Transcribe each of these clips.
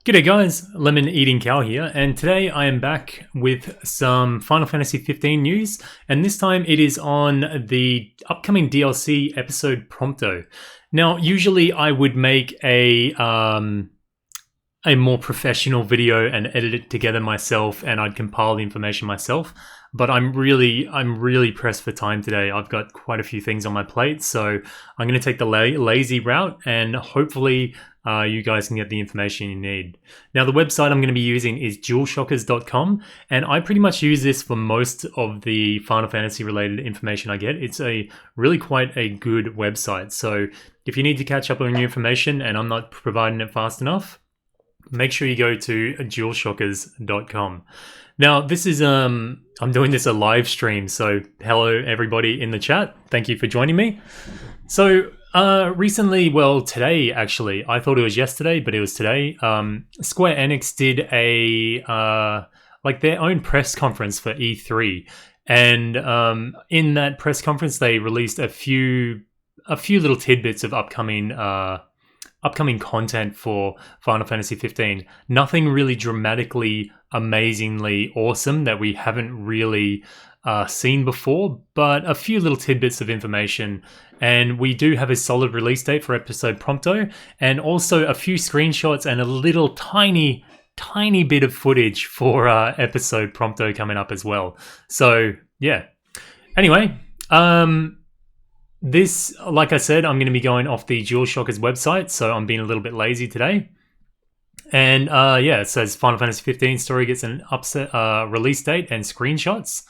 G'day guys, Lemon Eating Cow here, and today I am back with some Final Fantasy 15 news, and this time it is on the upcoming DLC episode Prompto. Now, usually I would make a more professional video and edit it together myself, and I'd compile the information myself. But I'm really pressed for time today. I've got quite a few things on my plate, so I'm going to take the lazy route, and hopefully you guys can get the information you need. Now, the website I'm going to be using is Dualshockers.com, and I pretty much use this for most of the Final Fantasy related information I get. It's really quite a good website. So if you need to catch up on your information and I'm not providing it fast enough, make sure you go to Dualshockers.com. Now, this is, I'm doing this a live stream, so hello everybody in the chat. Thank you for joining me. So, recently, well, today actually, I thought it was yesterday, but it was today, Square Enix did like their own press conference for E3. And in that press conference, they released a few little tidbits of upcoming content for Final Fantasy 15. Nothing really dramatically, amazingly awesome that we haven't really seen before, but a few little tidbits of information. And we do have a solid release date for episode Prompto, and also a few screenshots and a little tiny bit of footage for episode Prompto coming up as well. So yeah. Anyway, this, like I said, I'm going to be going off the Dualshockers website, so I'm being a little bit lazy today. And yeah, it says Final Fantasy 15 story gets an release date and screenshots.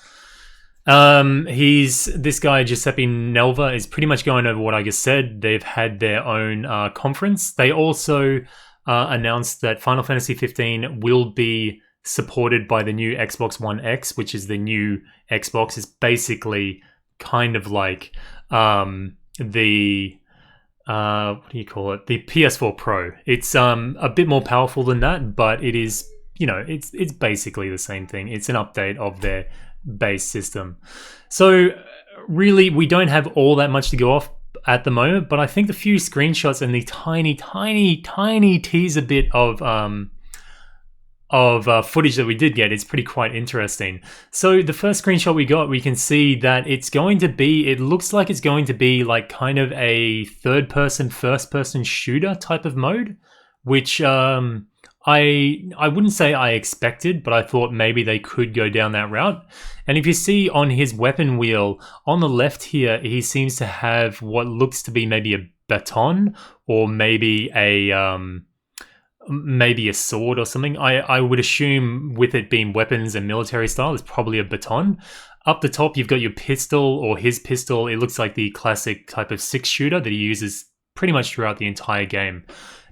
This guy, Giuseppe Nelva, is pretty much going over what I just said. They've had their own conference. They also announced that Final Fantasy 15 will be supported by the new Xbox One X, which is the new Xbox. It's basically kind of like the what do you call it? The PS4 Pro. It's a bit more powerful than that, but it is, you know, it's basically the same thing. It's an update of their base system. So really, we don't have all that much to go off at the moment, but I think the few screenshots and the tiny teaser bit of footage that we did get is pretty quite interesting. So the first screenshot we got, we can see that it looks like it's going to be like kind of a third person, first person shooter type of mode, which I wouldn't say I expected, but I thought maybe they could go down that route. And if you see on his weapon wheel on the left here, he seems to have what looks to be maybe a baton or maybe a sword or something. I would assume, with it being weapons and military style, it's probably a baton. Up the top, you've got your pistol, or his pistol. It looks like the classic type of 6-shooter that he uses pretty much throughout the entire game.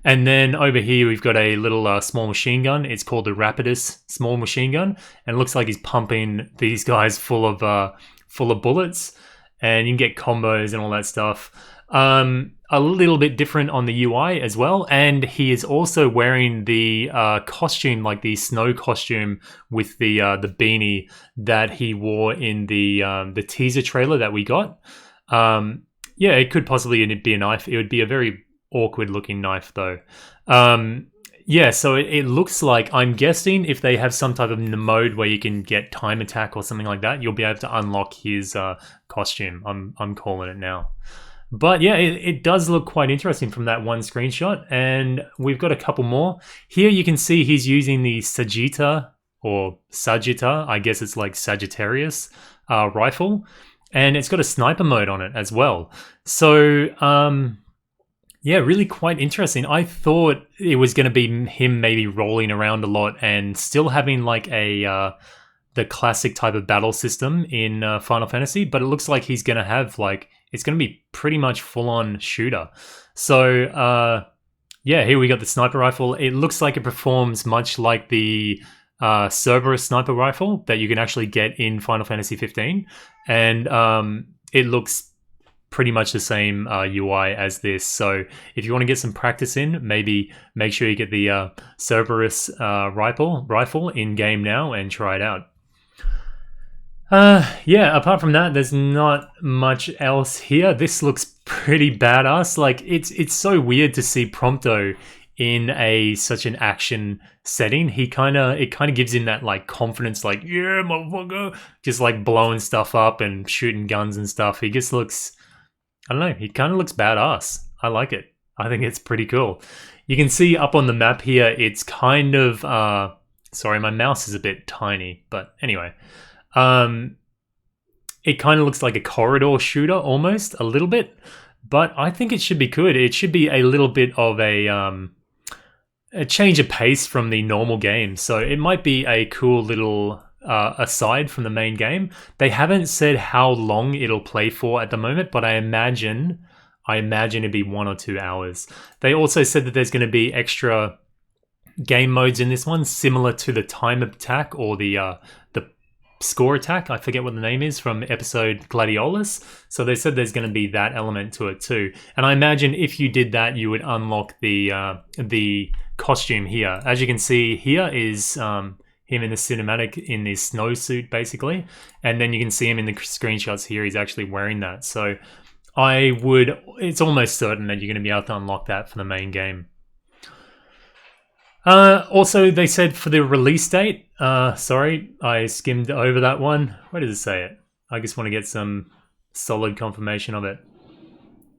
And then over here, we've got a little small machine gun. It's called the Rapidus small machine gun, and it looks like he's pumping these guys full of bullets, and you can get combos and all that stuff. A little bit different on the UI as well, and he is also wearing the costume, like the snow costume with the beanie that he wore in the teaser trailer that we got. Yeah, it could possibly be a knife. It would be a very awkward looking knife though. Yeah, so it looks like, I'm guessing if they have some type of mode where you can get time attack or something like that, you'll be able to unlock his costume. I'm calling it now. But yeah, it does look quite interesting from that one screenshot, and we've got a couple more. Here you can see he's using the Sagitta, or Sagitta, I guess it's like Sagittarius rifle, and it's got a sniper mode on it as well. So yeah, really quite interesting. I thought it was going to be him maybe rolling around a lot and still having like the classic type of battle system in Final Fantasy, but it looks like he's going to have like, it's going to be pretty much full-on shooter. So yeah, here we got the sniper rifle. It looks like it performs much like the Cerberus sniper rifle that you can actually get in Final Fantasy 15, and it looks pretty much the same UI as this. So if you want to get some practice in, maybe make sure you get the Cerberus rifle in game now and try it out. Yeah, apart from that, there's not much else here. This looks pretty badass. Like, it's so weird to see Prompto in such an action setting. It kind of gives him that like confidence, like, yeah, motherfucker, just like blowing stuff up and shooting guns and stuff. He just looks, I don't know, he kind of looks badass. I like it. I think it's pretty cool. You can see up on the map here, it's kind of, sorry, my mouse is a bit tiny, but anyway. It kind of looks like a corridor shooter almost, a little bit, but I think it should be good. It should be a little bit of a change of pace from the normal game. So it might be a cool little aside from the main game. They haven't said how long it'll play for at the moment, but I imagine it'd be 1 or 2 hours. They also said that there's going to be extra game modes in this one, similar to the time attack or the score attack. I forget what the name is from episode Gladiolus. So they said there's going to be that element to it too. And I imagine if you did that, you would unlock the costume here. As you can see, here is him in the cinematic in this snowsuit, basically. And then you can see him in the screenshots here. He's actually wearing that. So it's almost certain that you're going to be able to unlock that for the main game. Also, they said for the release date, sorry, I skimmed over that one. Where does it say it? I just want to get some solid confirmation of it.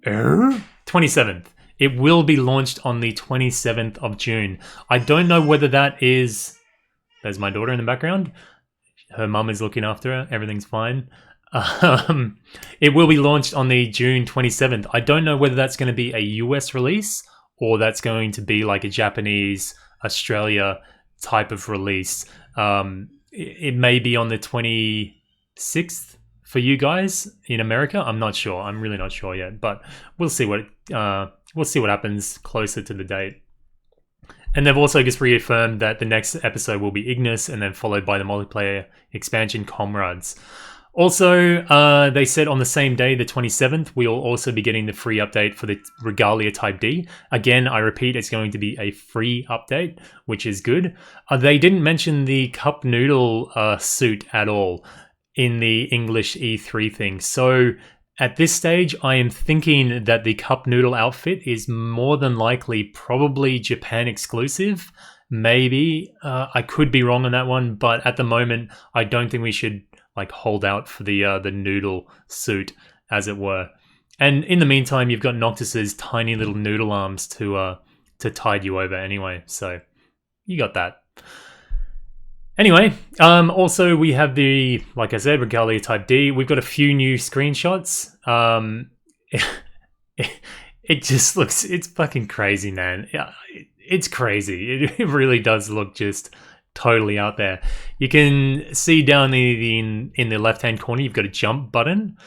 27th. It will be launched on the 27th of June. I don't know whether that is... There's my daughter in the background. Her mum is looking after her. Everything's fine. It will be launched on the June 27th. I don't know whether that's going to be a US release or that's going to be like a Japanese... Australia type of release. It may be on the 26th for you guys in America. I'm not sure. I'm really not sure yet, but we'll see what happens closer to the date. And they've also just reaffirmed that the next episode will be Ignis and then followed by the multiplayer expansion Comrades. Also, they said on the same day, the 27th, we'll also be getting the free update for the Regalia Type-D. Again, I repeat, it's going to be a free update, which is good. They didn't mention the cup noodle suit at all in the English E3 thing. So at this stage, I am thinking that the cup noodle outfit is more than likely probably Japan exclusive. Maybe. I could be wrong on that one, but at the moment, I don't think we should like hold out for the noodle suit, as it were. And in the meantime, you've got Noctis's tiny little noodle arms to tide you over anyway. So you got that. Anyway, also we have the, like I said, Regalia Type-D. We've got a few new screenshots. It just looks, it's fucking crazy, man. It's crazy. It really does look just totally out there. You can see down in the left-hand corner, you've got a jump button.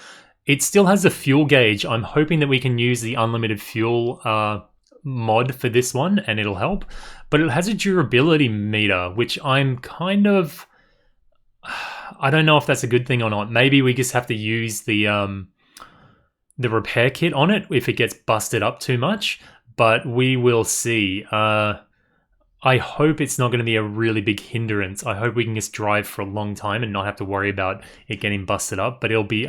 It still has a fuel gauge. I'm hoping that we can use the unlimited fuel mod for this one, and it'll help. But it has a durability meter, which I'm kind of... I don't know if that's a good thing or not. Maybe we just have to use the repair kit on it if it gets busted up too much. But we will see. I hope it's not going to be a really big hindrance. I hope we can just drive for a long time and not have to worry about it getting busted up. But it'll be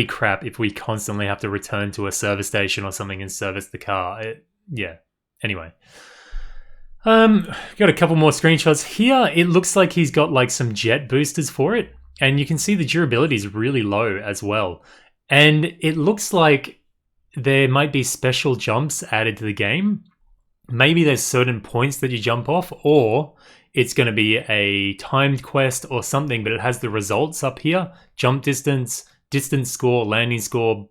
crap if we constantly have to return to a service station or something and service the car. Yeah. Anyway. Got a couple more screenshots here. It looks like he's got like some jet boosters for it. And you can see the durability is really low as well. And it looks like there might be special jumps added to the game. Maybe there's certain points that you jump off, or it's going to be a timed quest or something, but it has the results up here. Jump distance, distance score, landing score,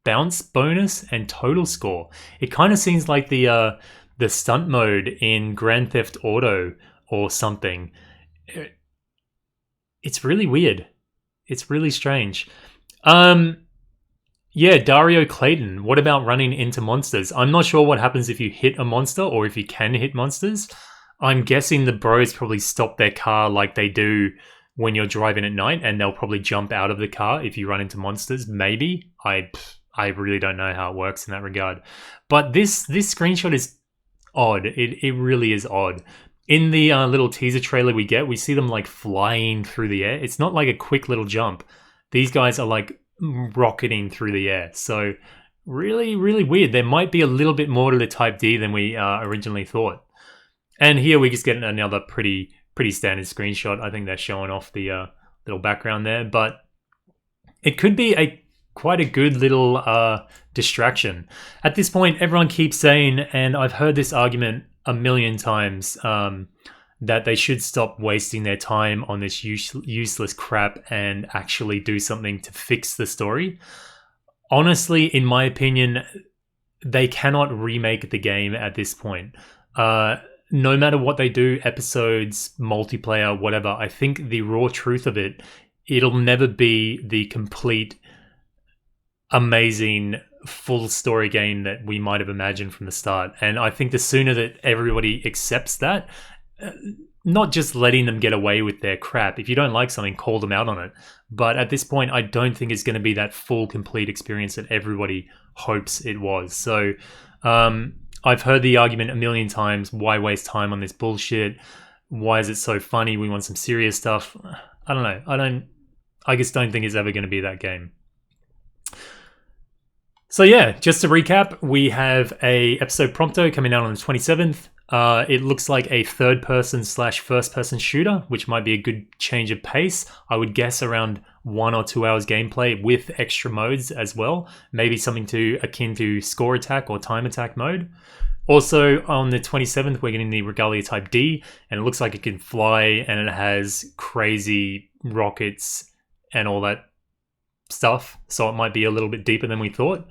bounce bonus, and total score. It kind of seems like the stunt mode in Grand Theft Auto or something. It's really weird. It's really strange. Yeah, Dario Clayton. What about running into monsters? I'm not sure what happens if you hit a monster or if you can hit monsters. I'm guessing the bros probably stop their car like they do when you're driving at night, and they'll probably jump out of the car if you run into monsters. Maybe. I really don't know how it works in that regard. But this screenshot is odd. It really is odd. In the little teaser trailer we see them like flying through the air. It's not like a quick little jump. These guys are like rocketing through the air. So really, really weird. There might be a little bit more to the Type D than we originally thought. And here we just get another pretty standard screenshot. I think they're showing off the little background there, but it could be quite a good little distraction. At this point, everyone keeps saying, and I've heard this argument a million times, that they should stop wasting their time on this useless crap and actually do something to fix the story. Honestly, in my opinion, they cannot remake the game at this point. No matter what they do, episodes, multiplayer, whatever, I think the raw truth of it, it'll never be the complete, amazing, full story game that we might have imagined from the start. And I think the sooner that everybody accepts that, not just letting them get away with their crap. If you don't like something, call them out on it. But at this point, I don't think it's going to be that full, complete experience that everybody hopes it was. So I've heard the argument a million times. Why waste time on this bullshit? Why is it so funny? We want some serious stuff. I don't know. I just don't think it's ever going to be that game. So yeah, just to recap, we have a episode Prompto coming out on the 27th. It looks like a third-person / first-person shooter, which might be a good change of pace. I would guess around 1 or 2 hours gameplay with extra modes as well. Maybe something akin to score attack or time attack mode. Also, on the 27th, we're getting the Regalia Type-D, and it looks like it can fly, and it has crazy rockets and all that stuff, so it might be a little bit deeper than we thought.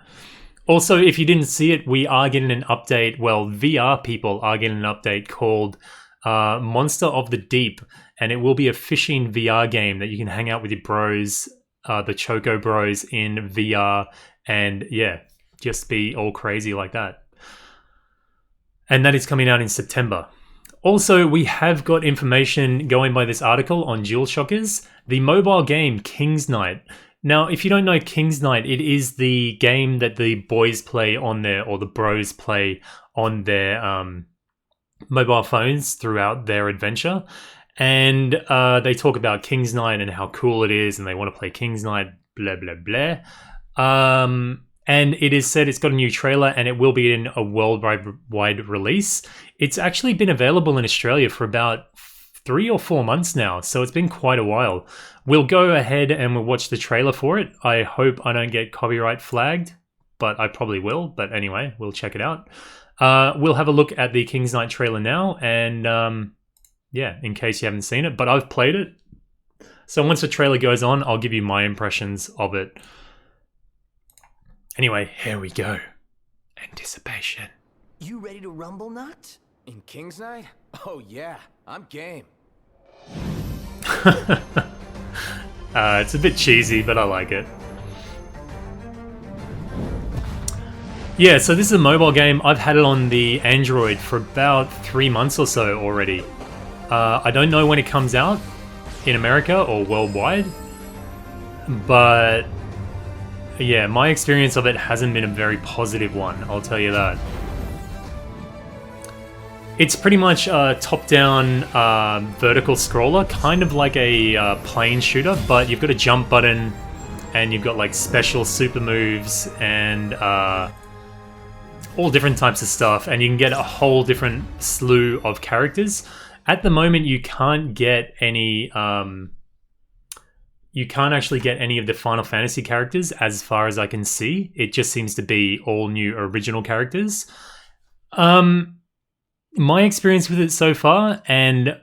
Also, if you didn't see it, we are getting an update. Well, VR people are getting an update called Monster of the Deep, and it will be a fishing VR game that you can hang out with your bros, the Choco Bros in VR, and yeah, just be all crazy like that. And that is coming out in September. Also, we have got information going by this article on Dualshockers, the mobile game King's Knight. Now, if you don't know King's Knight, it is the game that the boys play on their, or the bros play on their mobile phones throughout their adventure. And they talk about King's Knight and how cool it is, and they want to play King's Knight, blah, blah, blah. And it is said it's got a new trailer and it will be in a worldwide release. It's actually been available in Australia for about 3 or 4 months now, so it's been quite a while. We'll go ahead and we'll watch the trailer for it. I hope I don't get copyright flagged, but I probably will. But anyway, we'll check it out. We'll have a look at the King's Knight trailer now, and yeah, in case you haven't seen it, but I've played it. So once the trailer goes on, I'll give you my impressions of it. Anyway, here we go. Anticipation. You ready to rumble, Nut? In King's Knight? Oh yeah, I'm game. It's a bit cheesy, but I like it. Yeah, so this is a mobile game. I've had it on the Android for about 3 months or so already. I don't know when it comes out in America or worldwide, but yeah, my experience of it hasn't been a very positive one, I'll tell you that. It's pretty much a top-down vertical scroller, kind of like a plane shooter, but you've got a jump button and you've got like special super moves and all different types of stuff, and you can get a whole different slew of characters. At the moment, you can't get any... you can't actually get any of the Final Fantasy characters as far as I can see. It just seems to be all new original characters. My experience with it so far, and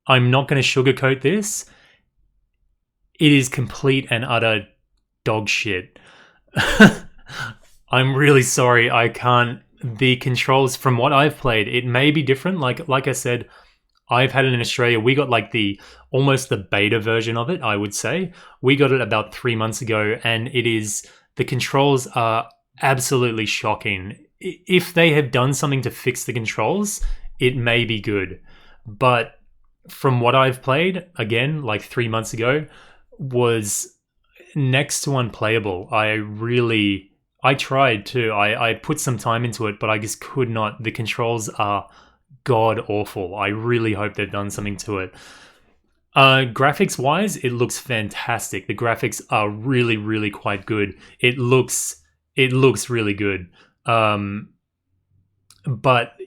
I'm not going to sugarcoat this, it is complete and utter dog shit. I'm really sorry, I can't... The controls, from what I've played, it may be different. Like I said, I've had it in Australia. We got like almost the beta version of it, I would say. We got it about 3 months ago, and the controls are absolutely shocking. If they have done something to fix the controls, it may be good. But from what I've played, again, like 3 months ago, was next to unplayable. I tried to. I put some time into it, but I just could not. The controls are god awful. I really hope they've done something to it. Graphics wise, it looks fantastic. The graphics are really, really quite good. It looks it looks really good. But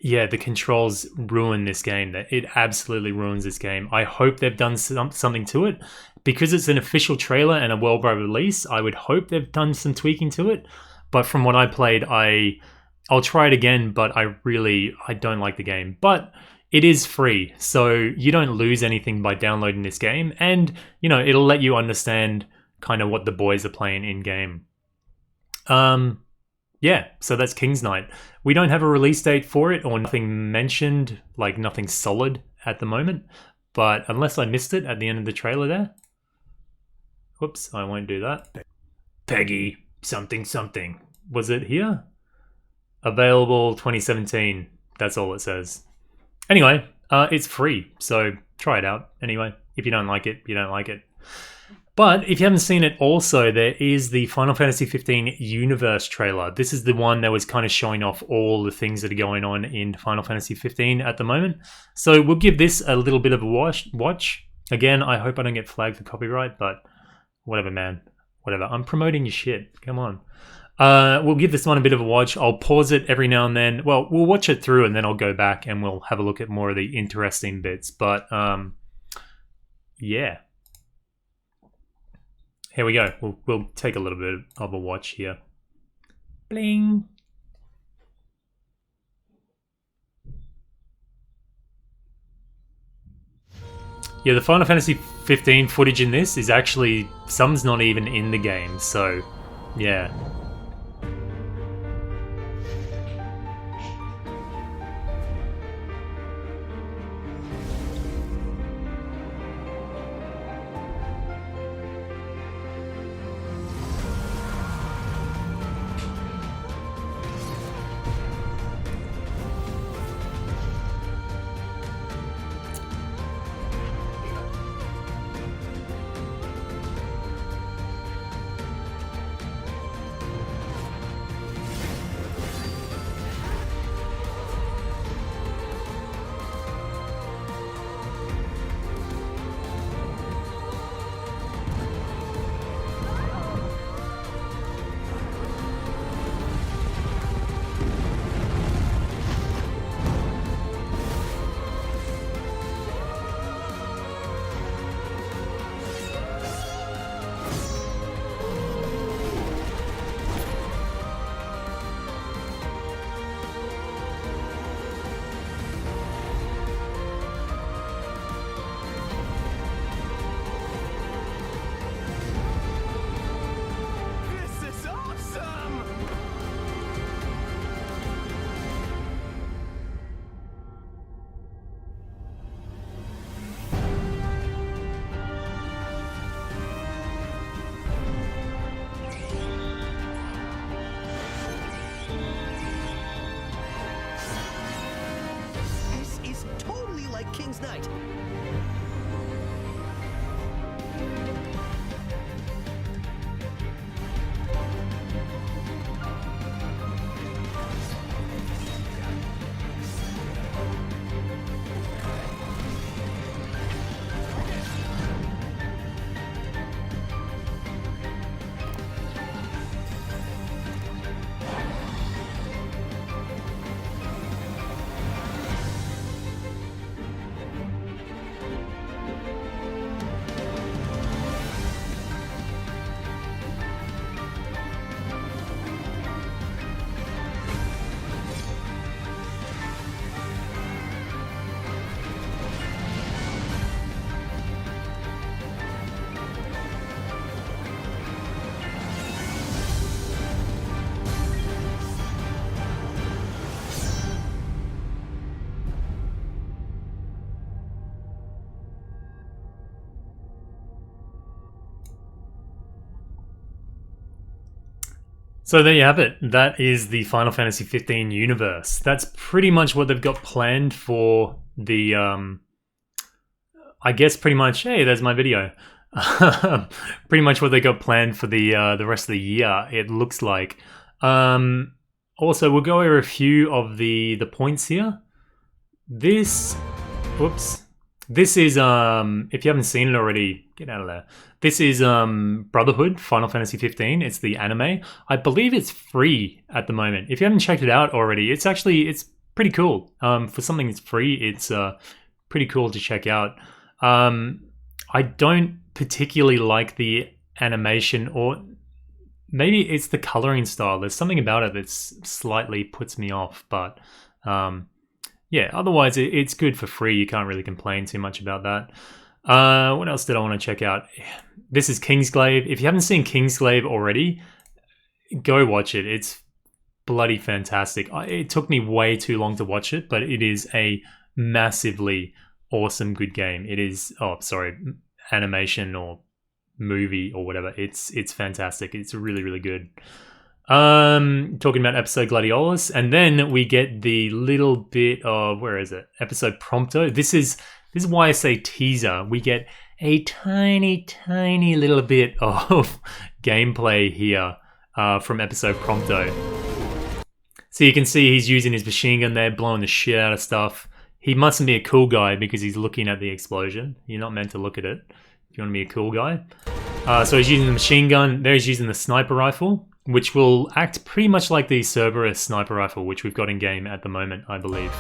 yeah, the controls ruin this game. It absolutely ruins this game. I hope they've done something to it. Because it's an official trailer and a worldwide release, I would hope they've done some tweaking to it. But from what I played, I'll try it again, but I don't like the game. But it is free, so you don't lose anything by downloading this game. And, you know, it'll let you understand kind of what the boys are playing in-game. Yeah, so that's King's Knight. We don't have a release date for it or nothing mentioned, like nothing solid at the moment. But unless I missed it at the end of the trailer there. Whoops, I won't do that. Peggy something something. Was it here? Available 2017. That's all it says. Anyway, it's free, so try it out. Anyway, if you don't like it, you don't like it. But if you haven't seen it also, there is the Final Fantasy 15 Universe trailer. This is the one that was kind of showing off all the things that are going on in Final Fantasy 15 at the moment. So we'll give this a little bit of a watch. Again, I hope I don't get flagged for copyright, but whatever, man. Whatever. I'm promoting your shit. Come on. We'll give this one a bit of a watch. I'll pause it every now and then. Well, we'll watch it through and then I'll go back and we'll have a look at more of the interesting bits. But, yeah. Here we go. We'll take a little bit of a watch here. Bling. Yeah, the Final Fantasy 15 footage in this is actually, some's not even in the game, so yeah. King's Knight. So there you have it. That is the Final Fantasy 15 universe. That's pretty much what they've got planned for the, I guess pretty much, hey, there's my video. Pretty much what they got planned for the rest of the year, it looks like. Also, we'll go over a few of the points here. This This is if you haven't seen it already, get out of there. This is Brotherhood, Final Fantasy 15. It's the anime. I believe it's free at the moment. If you haven't checked it out already, it's pretty cool. For something that's free, it's pretty cool to check out. I don't particularly like the animation, or maybe it's the coloring style. There's something about it that slightly puts me off, but yeah, otherwise it's good for free. You can't really complain too much about that. What else did I want to check out? This is Kingsglaive. If you haven't seen Kingsglaive already, go watch it. It's bloody fantastic. It took me way too long to watch it, but it is a massively awesome good game. It is, animation or movie or whatever. It's fantastic. It's really, really good. Talking about episode Gladiolus, and then we get the little bit of, where is it? Episode Prompto. This is why I say teaser. We get a tiny, tiny little bit of gameplay here from episode Prompto. So you can see he's using his machine gun there, blowing the shit out of stuff. He mustn't be a cool guy because he's looking at the explosion. You're not meant to look at it if you want to be a cool guy. So he's using the machine gun. There he's using the sniper rifle, which will act pretty much like the Cerberus sniper rifle, which we've got in game at the moment, I believe.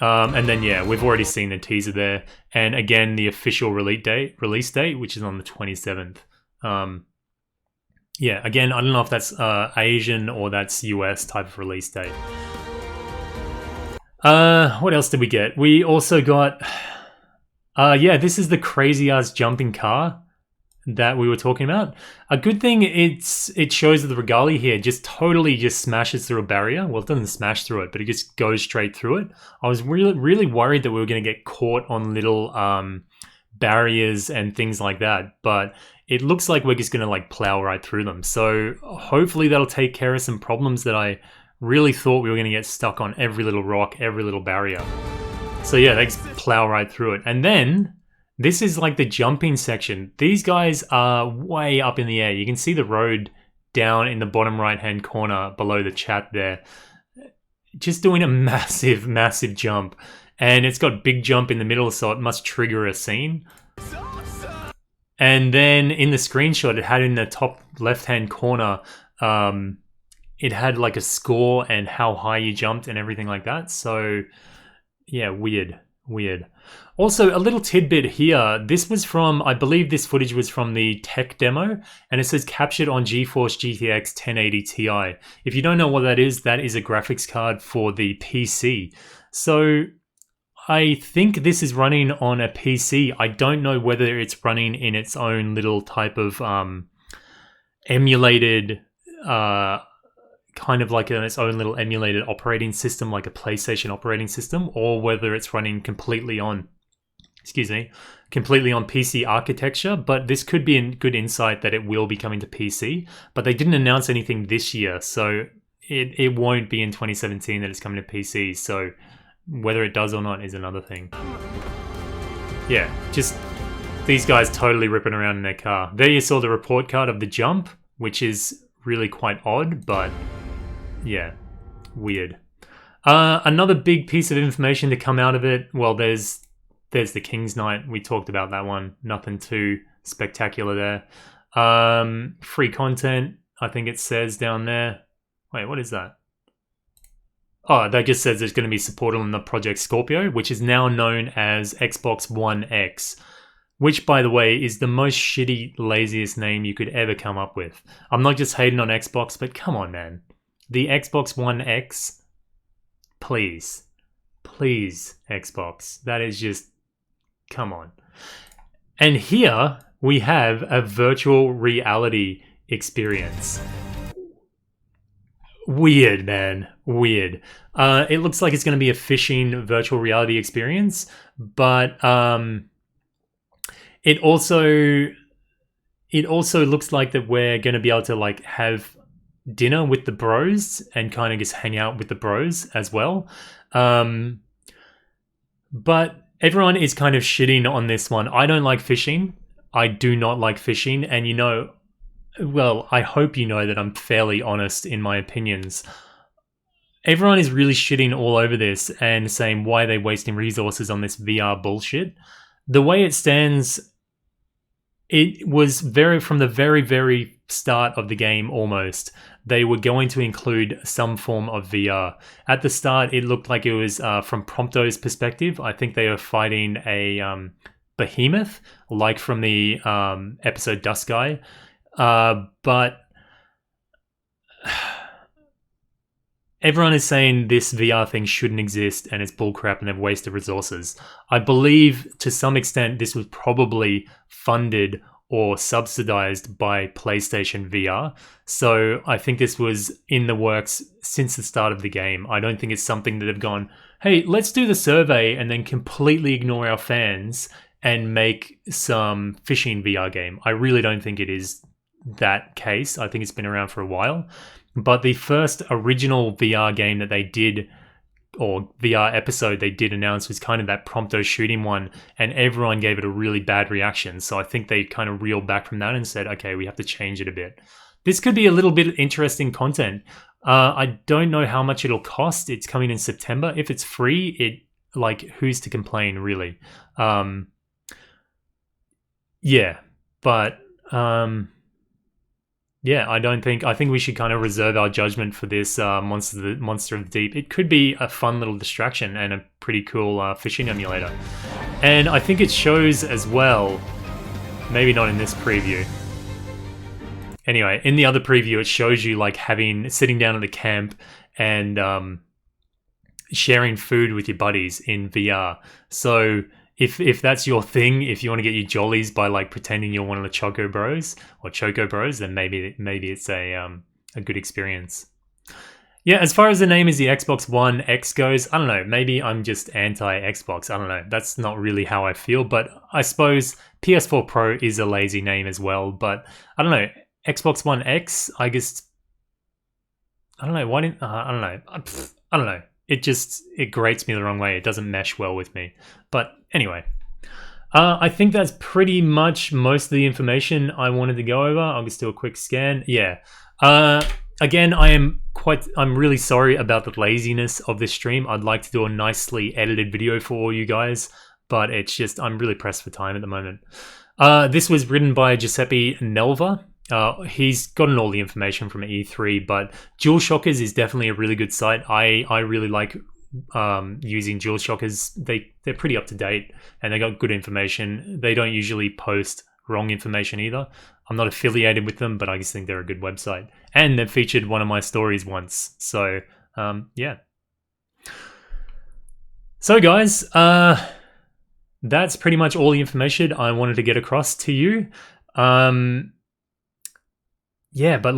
And then, yeah, we've already seen the teaser there. And again, the official release date, which is on the 27th. Yeah, again, I don't know if that's Asian or that's US type of release date. What else did we get? We also got... yeah, this is the crazy-ass jumping car that we were talking about. A good thing, it shows that the Regalia here just totally just smashes through a barrier. Well, it doesn't smash through it, but it just goes straight through it. I was really, really worried that we were going to get caught on little barriers and things like that, but it looks like we're just going to like plow right through them. So hopefully that'll take care of some problems that I really thought we were going to get stuck on every little rock, every little barrier. So yeah, they just plow right through it. And then this is like the jumping section. These guys are way up in the air. You can see the road down in the bottom right-hand corner below the chat there. Just doing a massive, massive jump. And it's got big jump in the middle, so it must trigger a scene. And then in the screenshot, it had in the top left-hand corner, it had like a score and how high you jumped and everything like that. So yeah, weird. Also, a little tidbit here. This was from, I believe this footage was from the tech demo, and it says captured on GeForce GTX 1080 Ti. If you don't know what that is a graphics card for the PC. So I think this is running on a PC. I don't know whether it's running in its own little type of emulated, kind of like its own little emulated operating system, like a PlayStation operating system, or whether it's running completely on PC architecture. But this could be a good insight that it will be coming to PC. But they didn't announce anything this year, so it won't be in 2017 that it's coming to PC. So whether it does or not is another thing. Yeah, just these guys totally ripping around in their car. There you saw the report card of the jump, which is really quite odd, but yeah, weird. Another big piece of information to come out of it, well, there's the King's Knight. We talked about that one. Nothing too spectacular there. Free content, I think it says down there. Wait, what is that? Oh, that just says it's going to be supported on the Project Scorpio, which is now known as Xbox One X. Which, by the way, is the most shitty, laziest name you could ever come up with. I'm not just hating on Xbox, but come on, man. The Xbox One X, please, Xbox. That is just, come on. And here we have a virtual reality experience. Weird, man. Weird. It looks like it's going to be a fishing virtual reality experience, but it also looks like that we're going to be able to like have dinner with the bros and kind of just hang out with the bros as well. But everyone is kind of shitting on this one. I don't like fishing. I do not like fishing. And well, I hope you know that I'm fairly honest in my opinions. everyone is really shitting all over this and saying why are they wasting resources on this VR bullshit. The way it stands, it was from the very, very start of the game almost, they were going to include some form of VR. At the start, it looked like it was from Prompto's perspective. I think they were fighting a behemoth, like from the episode Dust Guy. But everyone is saying this VR thing shouldn't exist and it's bullcrap and they've wasted resources. I believe to some extent this was probably funded or subsidized by PlayStation VR. So I think this was in the works since the start of the game. I don't think it's something that have gone, hey, let's do the survey and then completely ignore our fans and make some fishing VR game. I really don't think it is that case. I think it's been around for a while. But the first original VR game that they did, or VR episode they did announce, was kind of that Prompto shooting one, and everyone gave it a really bad reaction. So I think they kind of reeled back from that and said, okay, we have to change it a bit. This could be a little bit interesting content. I don't know how much it'll cost. It's coming in September. If it's free, who's to complain, really? Yeah, but yeah, I think we should kind of reserve our judgment for this Monster of the Deep. It could be a fun little distraction and a pretty cool fishing emulator. And I think it shows as well, maybe not in this preview. Anyway, in the other preview, it shows you like sitting down at a camp and sharing food with your buddies in VR. So if that's your thing, if you want to get your jollies by like pretending you're one of the Choco Bros, then maybe it's a good experience. Yeah, as far as the name is the Xbox One X goes, I don't know. Maybe I'm just anti-Xbox. I don't know. That's not really how I feel. But I suppose PS4 Pro is a lazy name as well. But I don't know. Xbox One X, I guess. I don't know. Why didn't I don't know. I don't know. It grates me the wrong way. It doesn't mesh well with me. But anyway, I think that's pretty much most of the information I wanted to go over. I'll just do a quick scan. Yeah. Again, I'm really sorry about the laziness of this stream. I'd like to do a nicely edited video for all you guys, but it's just, I'm really pressed for time at the moment. This was written by Giuseppe Nelva. He's gotten all the information from E3, but Dualshockers is definitely a really good site. I really like using Dualshockers. They're pretty up to date and they got good information. They don't usually post wrong information either. I'm not affiliated with them, but I just think they're a good website. And they've featured one of my stories once. So, yeah. So guys, that's pretty much all the information I wanted to get across to you. Yeah, but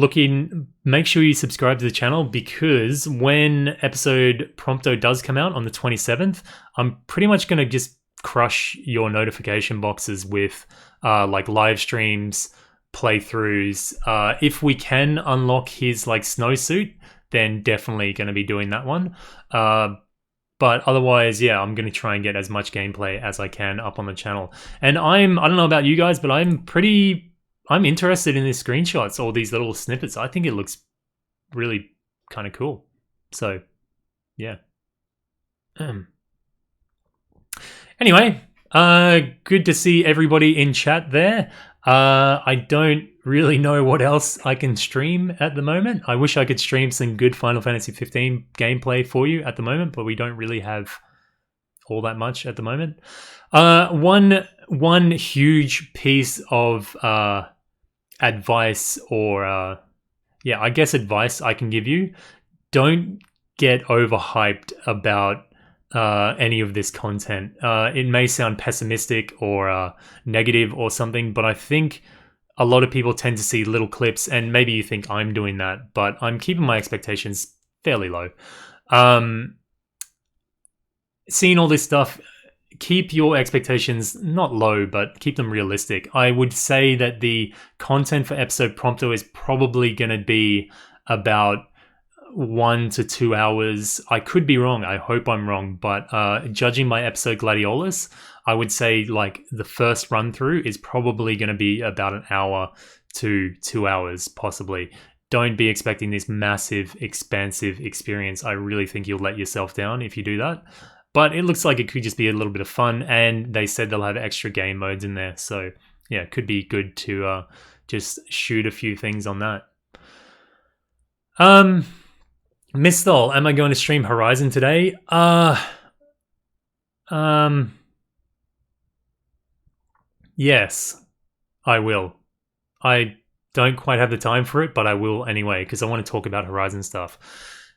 make sure you subscribe to the channel, because when episode Prompto does come out on the 27th, I'm pretty much going to just crush your notification boxes with like live streams, playthroughs. If we can unlock his like snowsuit, then definitely going to be doing that one. But otherwise, yeah, I'm going to try and get as much gameplay as I can up on the channel. And I don't know about you guys, but I'm interested in these screenshots, all these little snippets. I think it looks really kind of cool. So, yeah. Anyway, good to see everybody in chat there. I don't really know what else I can stream at the moment. I wish I could stream some good Final Fantasy 15 gameplay for you at the moment, but we don't really have all that much at the moment. One huge piece of advice, or I guess advice I can give you: don't get overhyped about any of this content. It may sound pessimistic or negative or something, but I think a lot of people tend to see little clips, and maybe you think I'm doing that, but I'm keeping my expectations fairly low. Seeing all this stuff, keep your expectations not low, but keep them realistic. I would say that the content for episode Prompto is probably going to be about 1 to 2 hours. I could be wrong. I hope I'm wrong. But judging by episode Gladiolus, I would say like the first run through is probably going to be about 1 hour to 2 hours, possibly. don't be expecting this massive, expansive experience. I really think you'll let yourself down if you do that. But it looks like it could just be a little bit of fun, and they said they'll have extra game modes in there. So yeah, it could be good to just shoot a few things on that. Misthol, am I going to stream Horizon today? Yes, I will. I don't quite have the time for it, but I will anyway, because I want to talk about Horizon stuff.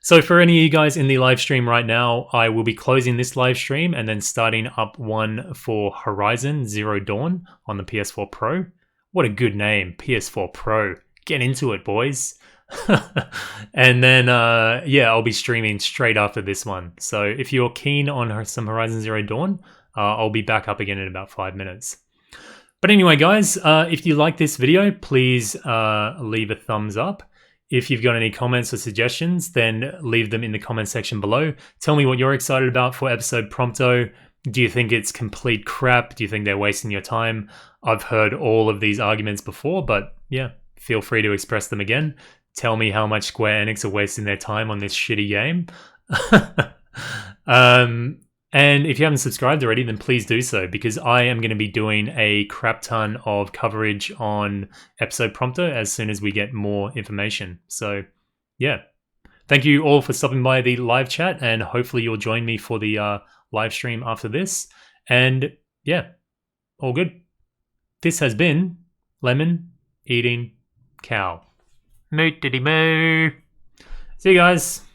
So for any of you guys in the live stream right now, I will be closing this live stream and then starting up one for Horizon Zero Dawn on the PS4 Pro. What a good name, PS4 Pro. Get into it, boys. And then, yeah, I'll be streaming straight after this one. So if you're keen on some Horizon Zero Dawn, I'll be back up again in about 5 minutes. But anyway, guys, if you like this video, please leave a thumbs up. If you've got any comments or suggestions, then leave them in the comment section below. Tell me what you're excited about for episode Prompto. Do you think it's complete crap? Do you think they're wasting your time? I've heard all of these arguments before, but yeah, feel free to express them again. Tell me how much Square Enix are wasting their time on this shitty game. And if you haven't subscribed already, then please do so, because I am going to be doing a crap ton of coverage on episode Prompto as soon as we get more information. So, yeah. Thank you all for stopping by the live chat, and hopefully you'll join me for the live stream after this. And, yeah, all good. This has been Lemon Eating Cow. Moo diddy moo. See you guys.